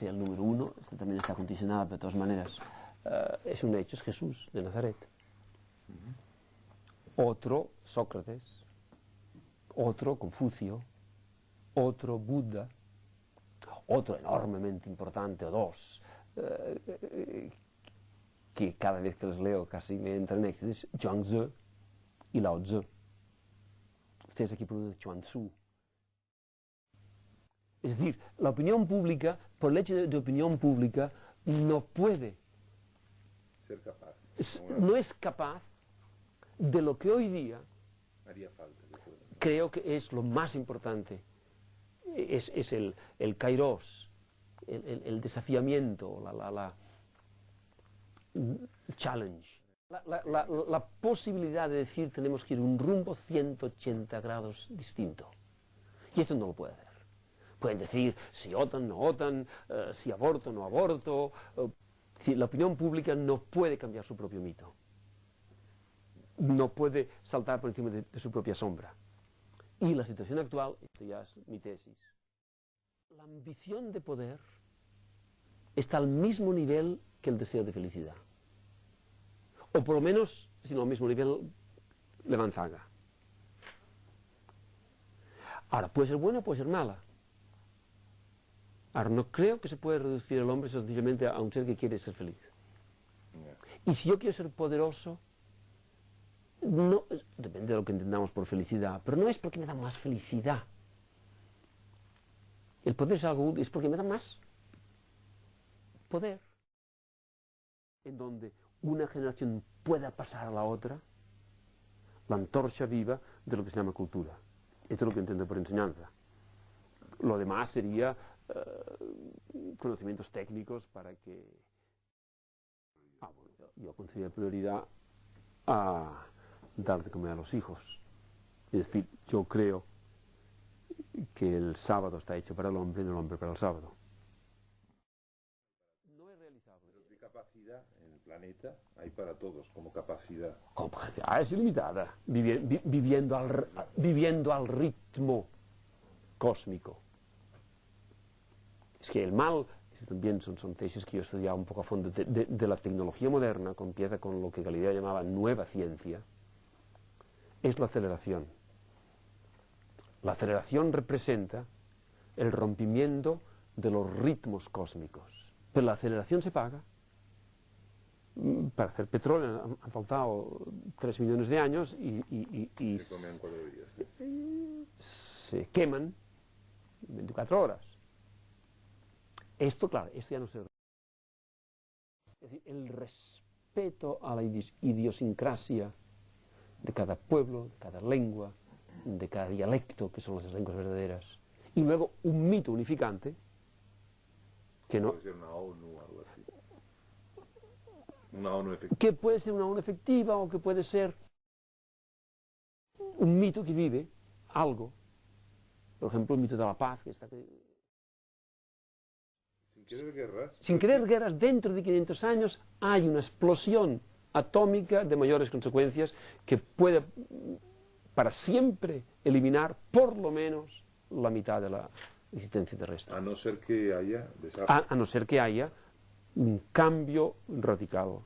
sea el número uno, este también está condicionado, pero de todas maneras, es un hecho, es Jesús de Nazaret. Otro, Sócrates. Otro, Confucio. Otro, Buda. Otro enormemente importante, o dos, que cada vez que los leo casi me entran en éxtasis, Zhuangzi y Lao Tzu. Ustedes aquí pronuncian Chuang Tzu. Es decir, la opinión pública, por el hecho de opinión pública, no puede ser capaz. No es capaz de lo que hoy día Haría falta, creo que es lo más importante. Es el kairos, el desafiamiento, la challenge. La posibilidad de decir tenemos que ir un rumbo 180 grados distinto. Y esto no lo puede hacer. Pueden decir si OTAN, no OTAN, si aborto, no aborto. La opinión pública no puede cambiar su propio mito. No puede saltar por encima de su propia sombra. Y la situación actual, esto ya es mi tesis, la ambición de poder está al mismo nivel que el deseo de felicidad. O por lo menos, si no al mismo nivel, le manzaga. Ahora, puede ser buena o puede ser mala. Ahora, no creo que se pueda reducir el hombre sencillamente a un ser que quiere ser feliz. Y si yo quiero ser poderoso, no, depende de lo que entendamos por felicidad, pero no es porque me da más felicidad. El poder es algo útil, es porque me da más poder. En donde una generación pueda pasar a la otra la antorcha viva de lo que se llama cultura. Esto es lo que entiendo por enseñanza. Lo demás sería conocimientos técnicos para que... bueno, yo concedía prioridad a dar de comer a los hijos. Es decir, yo creo que el sábado está hecho para el hombre y no el hombre para el sábado. No es realizable. Pero de capacidad en el planeta hay para todos, como capacidad. Como capacidad es ilimitada, viviendo al ritmo cósmico. Es que el mal, también son tesis que yo he estudiado un poco a fondo, de la tecnología moderna, que empieza con lo que Galileo llamaba nueva ciencia, es la aceleración. La aceleración representa el rompimiento de los ritmos cósmicos. Pero la aceleración se paga. Para hacer petróleo han faltado 3 millones de años y Se comen 4 días. Se queman 24 horas. Esto, claro, esto ya no se... Es decir, el respeto a la idiosincrasia de cada pueblo, de cada lengua, de cada dialecto, que son las lenguas verdaderas, y luego un mito unificante que no... Puede ser una ONU o algo así. Una ONU efectiva. Que puede ser una ONU efectiva o que puede ser un mito que vive algo. Por ejemplo, el mito de la paz, que está... Sin querer guerras. Sin querer guerras, dentro de 500 años hay una explosión atómica de mayores consecuencias que puede para siempre eliminar por lo menos la mitad de la existencia terrestre. A no ser que haya desastre. A no ser que haya un cambio radical,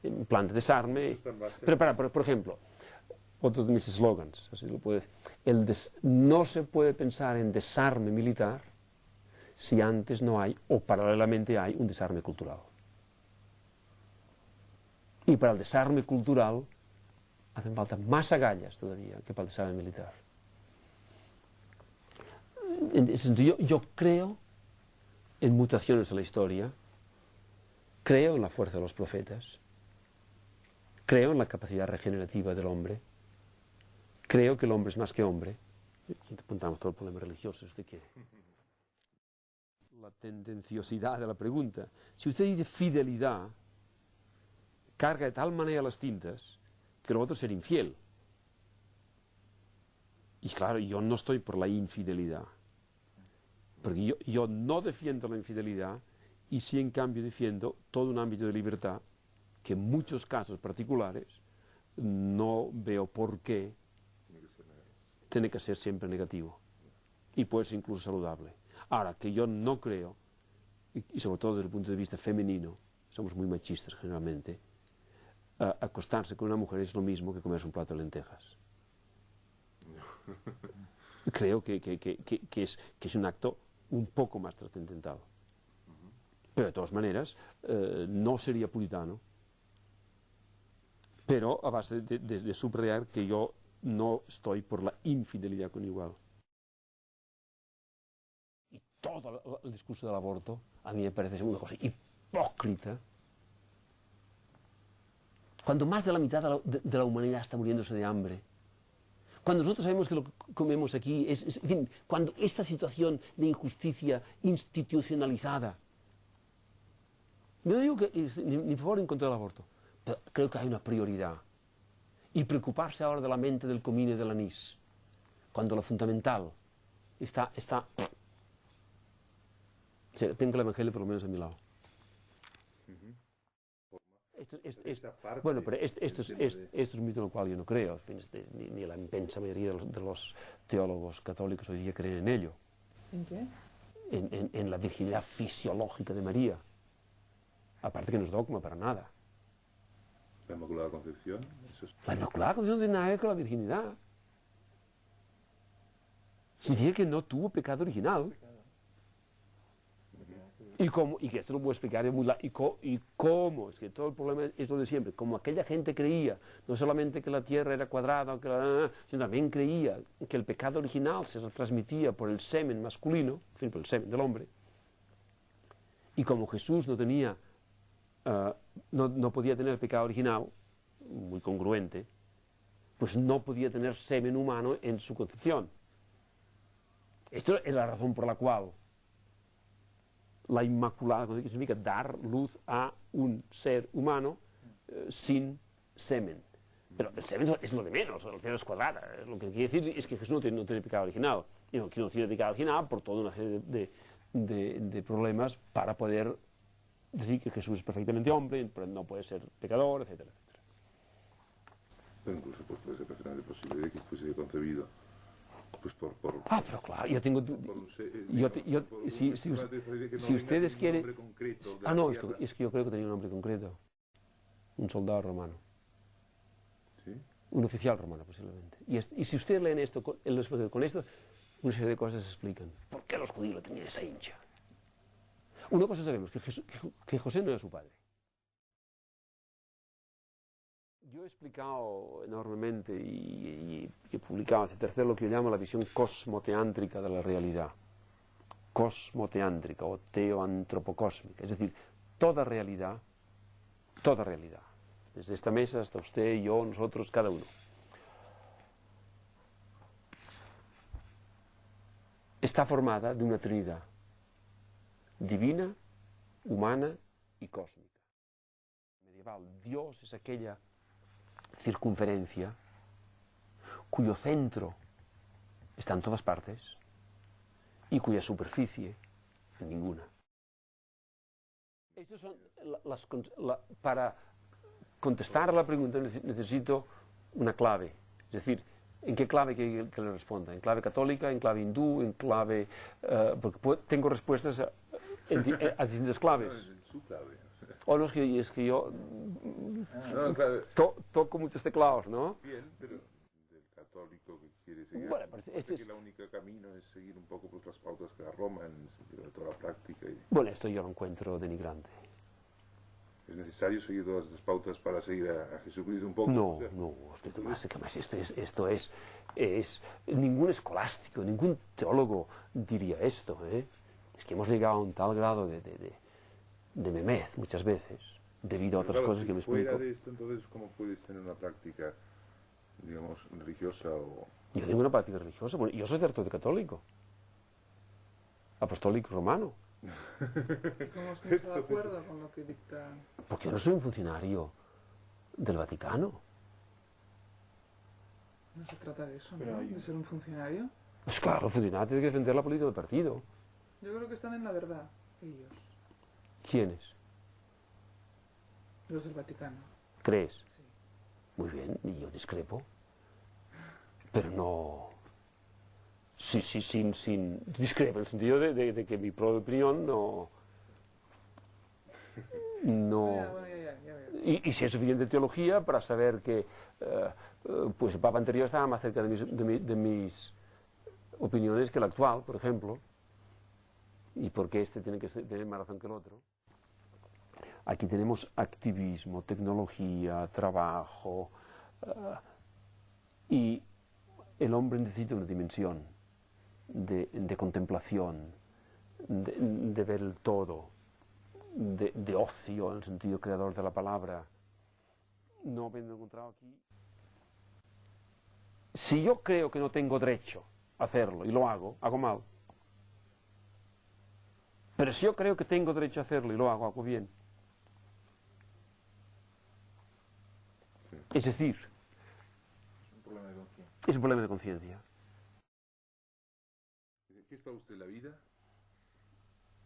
en plan de desarme. Pero por ejemplo, otro de mis eslogans, así lo puede decir, no se puede pensar en desarme militar si antes no hay, o paralelamente hay, un desarme cultural. Y para el desarme cultural hacen falta más agallas todavía que para el desarme militar. En ese sentido, yo creo en mutaciones de la historia, creo en la fuerza de los profetas, creo en la capacidad regenerativa del hombre, creo que el hombre es más que hombre. Y apuntamos todo el problema religioso, si usted quiere. La tendenciosidad de la pregunta. Si usted dice fidelidad, carga de tal manera las tintas que lo otro es ser infiel. Y claro, yo no estoy por la infidelidad. Porque yo no defiendo la infidelidad y sí en cambio defiendo todo un ámbito de libertad que en muchos casos particulares no veo por qué tiene que ser siempre negativo. Y puede ser incluso saludable. Ahora, que yo no creo y sobre todo desde el punto de vista femenino, somos muy machistas generalmente, acostarse con una mujer es lo mismo que comerse un plato de lentejas. Creo que es un acto un poco más trascendental. Pero de todas maneras, no sería puritano, pero a base de subrayar que yo no estoy por la infidelidad conyugal. Y todo el discurso del aborto a mí me parece una cosa hipócrita. Cuando más de la mitad de la humanidad está muriéndose de hambre, cuando nosotros sabemos que lo que comemos aquí en fin, cuando esta situación de injusticia institucionalizada, yo no digo que ni a favor ni en contra del aborto, pero creo que hay una prioridad. Y preocuparse ahora de la mente del comín y del anís, cuando lo fundamental está sí, tengo el Evangelio por lo menos a mi lado. Bueno, pero esto es un mito en el cual yo no creo, en fin, ni la inmensa mayoría de los teólogos católicos hoy día creen en ello. ¿En qué? En la virginidad fisiológica de María. Aparte que no es dogma para nada. La Inmaculada Concepción, eso es... La Inmaculada Concepción no tiene nada que ver con la virginidad. Diría que no tuvo pecado original. Y que esto lo puedo explicar y cómo, es que todo el problema es lo de siempre, como aquella gente creía, no solamente que la tierra era cuadrada, sino también creía que el pecado original se transmitía por el semen masculino, en fin, por el semen del hombre, y como Jesús no tenía, no podía tener pecado original, muy congruente, pues no podía tener semen humano en su concepción. Esto es la razón por la cual la Inmaculada Concepción significa dar luz a un ser humano sin semen. Pero el semen es lo de menos, la tierra es cuadrada. Lo que quiere decir es que Jesús no tiene pecado original. Y no tiene pecado original por toda una serie de problemas para poder decir que Jesús es perfectamente hombre, pero no puede ser pecador, etcétera, etcétera. Pero incluso pues, puede ser perfectamente posible de que fuese concebido pues pero claro, yo tengo... Si ustedes quieren... No, es que yo creo que tenía un nombre concreto. Un soldado romano. ¿Sí? Un oficial romano, posiblemente. Y si ustedes leen esto, con esto, una serie de cosas se explican. ¿Por qué los judíos lo tenían esa hincha? Una cosa sabemos, que José no era su padre. Yo he explicado enormemente y he publicado hace tercero lo que yo llamo la visión cosmoteántrica de la realidad. Cosmoteántrica o teoantropocósmica. Es decir, toda realidad, desde esta mesa hasta usted, yo, nosotros, cada uno, está formada de una trinidad divina, humana y cósmica. Medieval, Dios es aquella circunferencia cuyo centro está en todas partes y cuya superficie en ninguna. Estas son para contestar a la pregunta necesito una clave, es decir, ¿en qué clave que le responda? ¿En clave católica, en clave hindú, en clave...? Porque tengo respuestas a distintas claves. No, en su clave. O no, es que yo claro. toco muchos teclados, ¿no? Bien, pero del católico que quiere seguir. Bueno, pero que la única camino es seguir un poco por otras pautas que la Roma, en el sentido de toda la práctica. Bueno, esto yo lo encuentro denigrante. ¿Es necesario seguir todas estas pautas para seguir a Jesucristo un poco? No, esto es ningún escolástico, ningún teólogo diría esto, ¿eh? Es que hemos llegado a un tal grado de memez muchas veces, debido a otras cosas que me explico. Fuera de esto, entonces, ¿cómo puedes tener una práctica, digamos, religiosa o...? Yo tengo una práctica religiosa, bueno, yo soy sacerdote católico, apostólico romano. ¿Cómo es que no está de acuerdo con lo que dicta? Porque yo no soy un funcionario del Vaticano. No se trata de eso, ¿no? De ser un funcionario. Pues claro, el funcionario tiene que defender la política del partido. Yo creo que están en la verdad, ellos. ¿Quiénes? Los del Vaticano. ¿Crees? Sí. Muy bien, y yo discrepo. Pero no... sin discrepo, en el sentido de que mi propia opinión no no... Y si es suficiente teología para saber que pues el Papa anterior estaba más cerca de mis opiniones que el actual, por ejemplo, y por qué este tiene que tener más razón que el otro. Aquí tenemos activismo, tecnología, trabajo, y el hombre necesita una dimensión de contemplación, de ver el todo, de ocio en el sentido creador de la palabra. No habiendo encontrado aquí. Si yo creo que no tengo derecho a hacerlo y lo hago mal. Pero si yo creo que tengo derecho a hacerlo y lo hago bien. Es decir, es un problema de conciencia. ¿Qué es para usted la vida?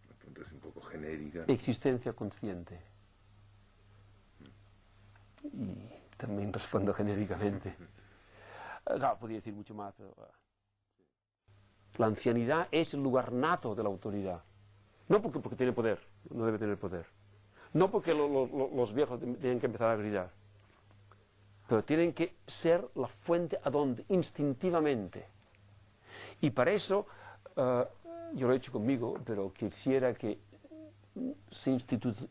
La pregunta es un poco genérica. Existencia consciente. Y también respondo genéricamente. Claro, podría decir mucho más, pero... La ancianidad es el lugar nato de la autoridad. No porque tiene poder, no debe tener poder. No porque los viejos tienen que empezar a gritar. Pero tienen que ser la fuente a donde, instintivamente. Y para eso, yo lo he hecho conmigo, pero quisiera que se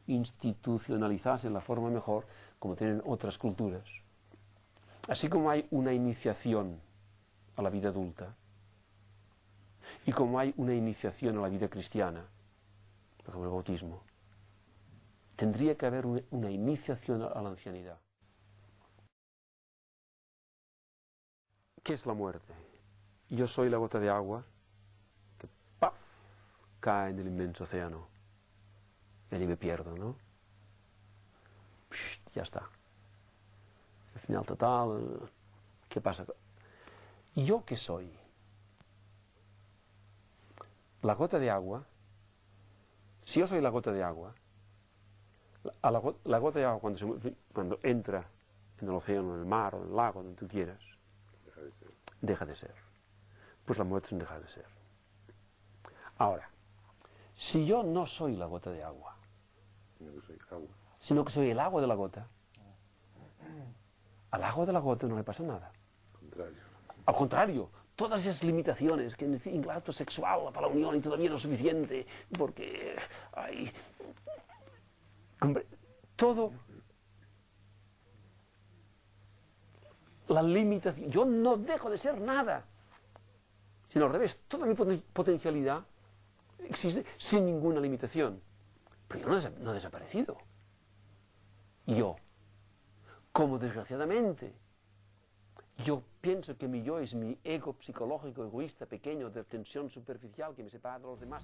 institucionalizase en la forma mejor, como tienen otras culturas. Así como hay una iniciación a la vida adulta, y como hay una iniciación a la vida cristiana, por ejemplo el bautismo, tendría que haber una iniciación a la ancianidad. ¿Qué es la muerte? Yo soy la gota de agua que ¡paf!, cae en el inmenso océano. Y allí me pierdo, ¿no? Psh, ya está. El final total. ¿Qué pasa? ¿Yo qué soy? La gota de agua. Si yo soy la gota de agua, la gota de agua cuando entra en el océano, en el mar o en el lago, donde tú quieras, deja de ser. Pues la muerte es un dejar de ser. Ahora, si yo no soy la gota de agua, sino que soy el agua de la gota, al agua de la gota no le pasa nada. Al contrario, todas esas limitaciones, que en el acto sexual para la unión y todavía no es suficiente, porque hay... Hombre, todo... La limitación... Yo no dejo de ser nada. Sino al revés, toda mi potencialidad existe sin ninguna limitación. Pero yo no he desaparecido. Yo, como desgraciadamente, yo pienso que mi yo es mi ego psicológico, egoísta, pequeño, de tensión superficial que me separa de los demás.